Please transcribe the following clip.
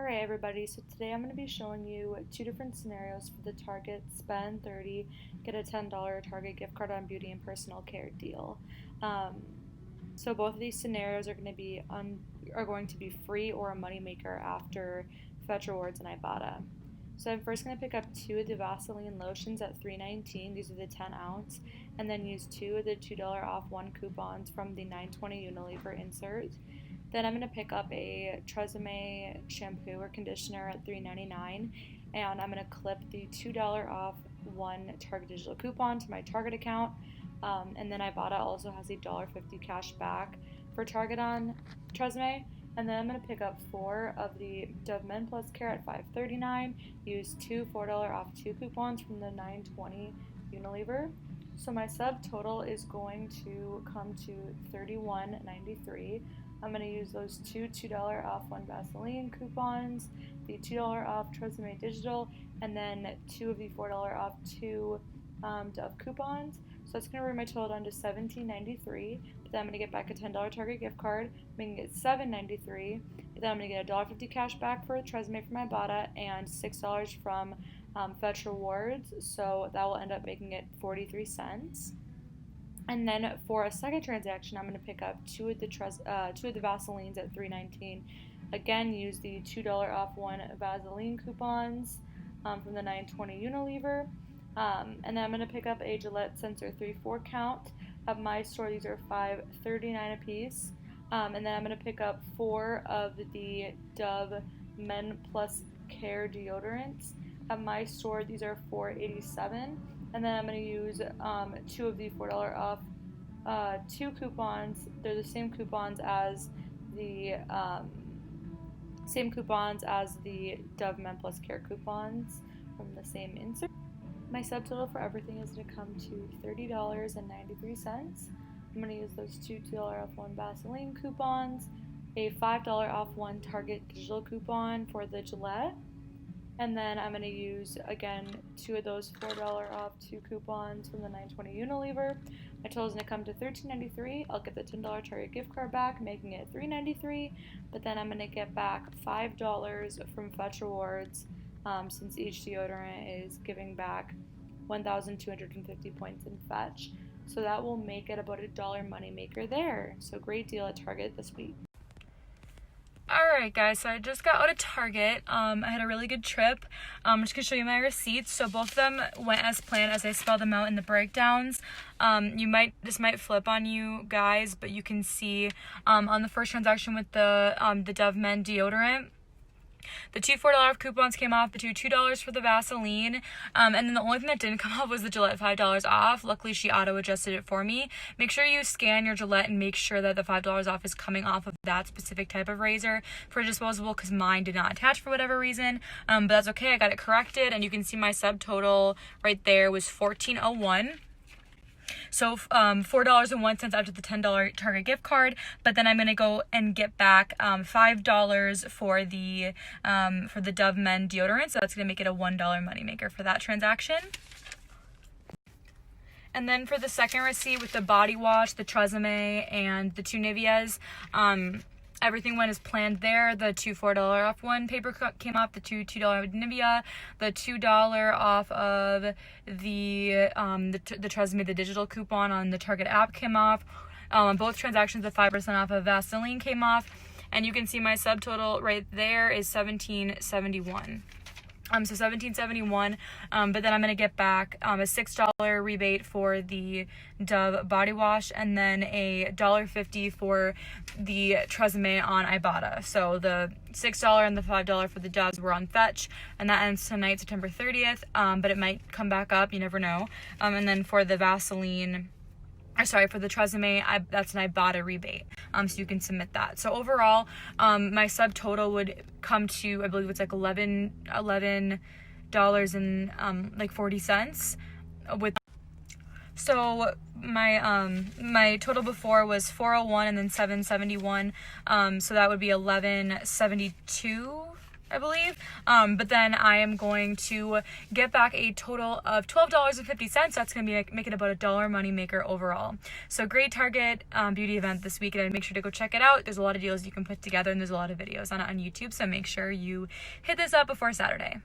Alright everybody, so today I'm going to be showing you two different scenarios for the Target Spend 30, get a $10 Target gift card on beauty and personal care deal. So both of these scenarios are going to be free or a moneymaker after Fetch Rewards and Ibotta. So I'm first going to pick up two of the Vaseline lotions at $3.19. These are the 10 ounce, and then use two of the $2 off one coupons from the $9.20 Unilever insert. Then I'm going to pick up a Tresemme shampoo or conditioner at $3.99, and I'm going to clip the $2 off one Target digital coupon to my Target account. And then Ibotta also has a $1.50 cash back for Target on Tresemme. And then I'm going to pick up four of the Dove Men Plus Care at $5.39, use two $4 off two coupons from the $9.20 Unilever. So my subtotal is going to come to $31.93. I'm going to use those two $2 off one Vaseline coupons, the $2 off Tresemme Digital, and then two of the $4 off two Dove coupons. So that's going to bring my total down to $17.93. But then I'm going to get back a $10 Target gift card, making it $7.93. Then I'm going to get a $1.50 cash back for Tresemme from Ibotta and $6 from Fetch Rewards. So that will end up making it 43 cents. And then for a second transaction, I'm going to pick up two of the Vaselines at $3.19. Again, use the $2 off one Vaseline coupons from the $9.20 Unilever. And then I'm going to pick up a Gillette Sensor 3/4 count. At my store, these are $5.39 a piece. And then I'm going to pick up four of the Dove Men Plus Care deodorants. At my store, these are $4.87. And then I'm going to use two of the $4 off two coupons. They're the same coupons as the Dove Men Plus Care coupons from the same insert. My subtotal for everything is going to come to $30.93. I'm going to use those two $2 off one Vaseline coupons, a $5 off one Target digital coupon for the Gillette, and then I'm going to use, again, two of those $4 off two coupons from the $9.20 Unilever. My total is going to come to $13.93. I'll get the $10 Target gift card back, making it $3.93. But then I'm going to get back $5 from Fetch Rewards, since each deodorant is giving back 1,250 points in Fetch. So that will make it about a $1 moneymaker there. So great deal at Target this week. Alright guys, so I just got out of Target. I had a really good trip. I'm just going to show you my receipts. So both of them went as planned as I spelled them out in the breakdowns. This might flip on you guys, but you can see on the first transaction with the Dove Men deodorant, the two $4 off coupons came off, the two $2 for the Vaseline, and then the only thing that didn't come off was the Gillette $5 off. Luckily, she auto-adjusted it for me. Make sure you scan your Gillette and make sure that the $5 off is coming off of that specific type of razor for disposable, because mine did not attach for whatever reason, but that's okay. I got it corrected, and you can see my subtotal right there was $14.01. So $4.01 after the $10 Target gift card, but then I'm gonna go and get back $5 for the Dove Men deodorant, so that's gonna make it a $1 moneymaker for that transaction. And then for the second receipt with the body wash, the Tresemme, and the two Niveas, everything went as planned there. The two $4 off one paper cup came off, the two $2 Nivea, the $2 off of the Tresemme, the digital coupon on the Target app came off. Both transactions, the 5% off of Vaseline came off, and you can see my subtotal right there is $17.71. So $17.71, but then I'm going to get back a $6 rebate for the Dove body wash, and then a $1.50 for the Tresemme on Ibotta. So the $6 and the $5 for the Doves were on Fetch, and that ends tonight, September 30th, but it might come back up, you never know. And then for the for the Tresemme, that's an Ibotta rebate, so you can submit that. So overall, my subtotal would come to, I believe it's like $11 and 40 cents. So my total before was $401 and then $771, so that would be $1172. I believe. But then I am going to get back a total of $12.50. That's going to be making about $1 money maker overall. So great Target beauty event this weekend, and make sure to go check it out. There's a lot of deals you can put together, and there's a lot of videos on it on YouTube, so make sure you hit this up before Saturday.